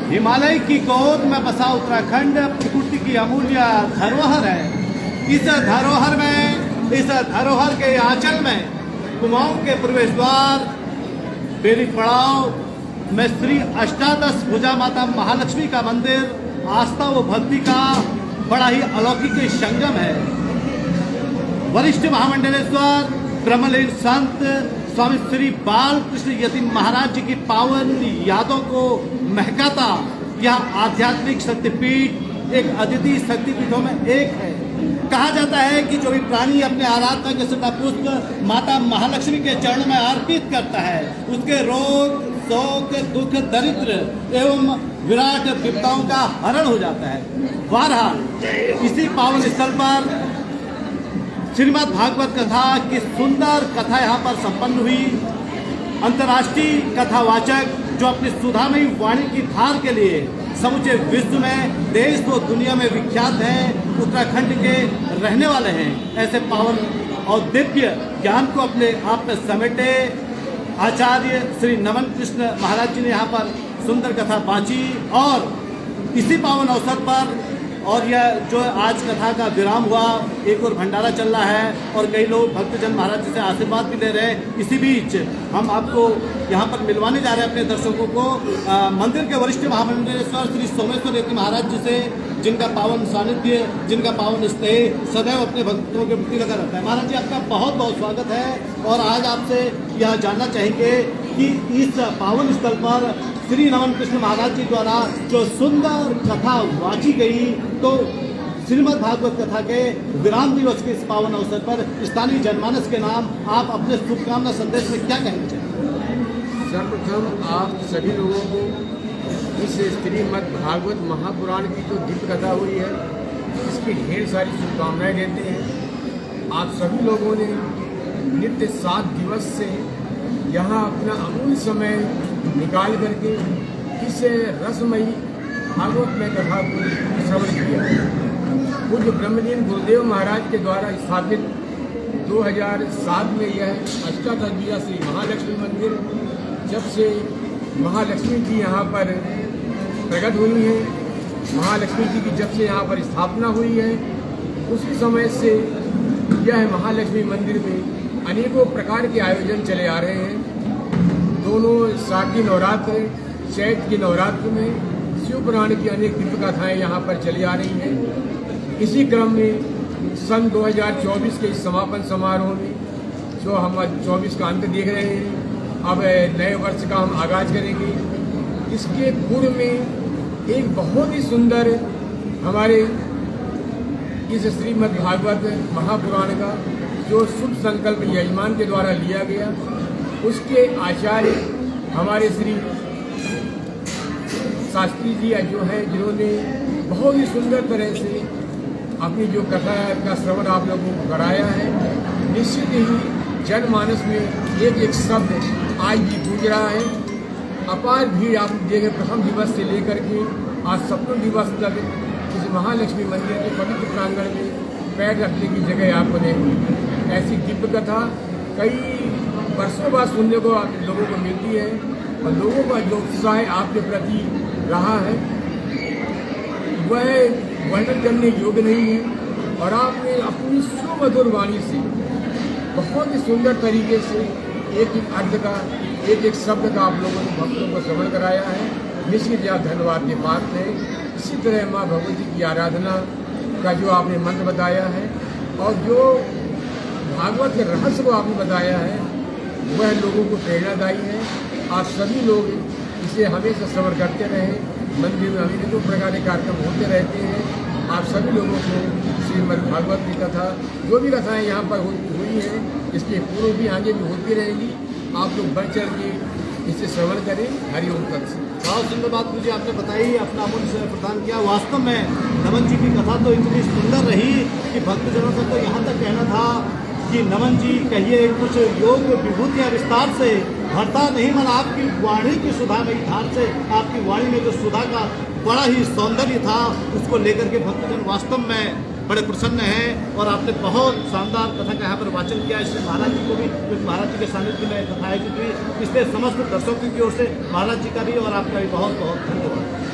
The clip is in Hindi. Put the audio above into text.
हिमालय की गोद में बसा उत्तराखंड प्रकृति की अमूल्य धरोहर है। इस धरोहर के आंचल में कुमाऊं के प्रवेश द्वार बेरी पड़ाव में श्री अष्टादश भुजा माता महालक्ष्मी का मंदिर आस्था व भक्ति का बड़ा ही अलौकिक संगम है। वरिष्ठ महामंडलेश्वर ब्रह्मलीन संत स्वामी श्री बालकृष्ण यतीम महाराज जी की पावन यादों को महकाता यह आध्यात्मिक शक्तिपीठ एक अद्वितीय शक्तिपीठों में एक है। कहा जाता है कि जो भी प्राणी अपने आराधना के श्रद्धा पुष्प माता महालक्ष्मी के चरणों में अर्पित करता है उसके रोग शोक दुख दरिद्र एवं विराट विपदाओं का हरण हो जाता है। बहरहाल इसी पावन स्थल पर श्रीमद् भागवत कथा की सुंदर कथा यहाँ पर संपन्न हुई। अंतर्राष्ट्रीय कथावाचक जो अपनी सुधामयी वाणी की धार के लिए समूचे विश्व में देश व दुनिया में विख्यात हैं, उत्तराखंड के रहने वाले हैं। ऐसे पावन और दिव्य ज्ञान को अपने आप में समेटे आचार्य श्री नमन कृष्ण महाराज जी ने यहाँ पर सुंदर कथा बाँची और इसी पावन अवसर पर और यह जो आज कथा का विराम हुआ, एक और भंडारा चल रहा है और कई लोग भक्तजन महाराज जी से आशीर्वाद भी ले रहे हैं। इसी बीच हम आपको यहाँ पर मिलवाने जा रहे हैं अपने दर्शकों को मंदिर के वरिष्ठ महामंडलेश्वर श्री सोमेश्वर यतीम महाराज जी से, जिनका पावन सानिध्य, जिनका पावन स्नेह सदैव अपने भक्तों के प्रति लगा रहता है। महाराज जी आपका बहुत बहुत स्वागत है और आज आपसे यह जानना चाहेंगे कि इस पावन स्थल पर श्री नमन कृष्ण महाराज जी द्वारा जो सुंदर कथा वाची गई, तो श्रीमद् भागवत कथा के विराम दिवस के इस पावन अवसर पर स्थानीय जनमानस के नाम आप अपने शुभकामना संदेश में क्या कहना चाहेंगे? सर्वप्रथम आप सभी लोगों को इस श्रीमद् भागवत महापुराण की जो दिव्य कथा हुई है इसकी ढेर सारी शुभकामनाएं देते हैं। आप सभी लोगों ने नित्य 7 दिवस से यहाँ अपना अमूल्य समय निकाल करके इस रसमयी भागवत में कथा को श्रवण किया। पूज्य ब्रह्मलीन गुरुदेव महाराज के द्वारा स्थापित 2007 में यह अष्टादश भुजा श्री महालक्ष्मी मंदिर जब से महालक्ष्मी जी यहाँ पर प्रकट हुई हैं, महालक्ष्मी जी की जब से यहाँ पर स्थापना हुई है, उसी समय से यह महालक्ष्मी मंदिर में अनेकों प्रकार के आयोजन चले आ रहे हैं। दोनों शारदीय नवरात्र, चैत के नवरात्र में शिव पुराण की अनेक दिव्य कथाएँ यहाँ पर चली आ रही हैं। इसी क्रम में सन 2024 के इस समापन समारोह में जो हम 24 का अंत देख रहे हैं, अब नए वर्ष का हम आगाज करेंगे। इसके पूर्व में एक बहुत ही सुंदर हमारे इस श्रीमद् भागवत महापुराण का जो शुभ संकल्प यजमान के द्वारा लिया गया, उसके आचार्य हमारे श्री शास्त्री जी जो हैं, जिन्होंने बहुत ही सुंदर तरह से अपनी जो कथा है का श्रवण आप लोगों को कराया है। निश्चित ही जनमानस में एक एक शब्द आज भी गूंज रहा है। अपार भीड़ आप देखें, प्रथम दिवस से लेकर के आज सप्तम दिवस तक इस महालक्ष्मी मंदिर के पवित्र प्रांगण में पैर रखने की जगह आपको नहीं हुई। ऐसी दिव्य कथा कई वर्षों बाद सुनने को लोगों को मिलती है और लोगों का जो उत्साह आपके प्रति रहा है वह वर्णन करने योग्य नहीं है। और आपने अपनी सुमधुर वाणी से बहुत ही सुंदर तरीके से एक एक अर्थ का, एक एक शब्द का आप लोगों ने भक्तों को श्रवण कराया है। निश्चित आप धन्यवाद के पात्र हैं। इसी तरह माँ भगवती की आराधना का जो आपने मंत्र बताया है और जो भागवत के रहस्य को आपने बताया है वह लोगों को प्रेरणादायी है। आप सभी लोग इसे हमेशा श्रवण करते रहें। मंदिर में अनेकों प्रकार के कार्यक्रम होते रहते हैं। आप सभी लोगों को श्रीमद् भागवत की कथा, जो भी कथाएँ यहाँ पर हुई हैं, इसके पूर्व भी आगे भी होती रहेगी। आप लोग बढ़ चढ़ के इसे श्रवण करें। हरिओम तत्सत। बहुत सुंदर बात मुझे आपने बताई, अपना अमूल्य प्रदान किया। वास्तव में नमन जी की कथा तो इतनी सुंदर रही कि भक्तजनों का तो यहाँ तक कहना था कि नमन जी कहिए कुछ योग विभूतियाँ विस्तार से भरता नहीं, मन आपकी वाणी की सुधा में धार से, आपकी वाणी में जो सुधा का बड़ा ही सौंदर्य था उसको लेकर के भक्तजन वास्तव में बड़े प्रसन्न हैं। और आपने बहुत शानदार कथा का यहाँ पर वाचन किया। इससे महाराज जी को भी, महाराज जी के सानिध्य में कथा आयोजित हुई, इसलिए समस्त दर्शकों की ओर से महाराज जी का भी और आपका भी बहुत बहुत धन्यवाद।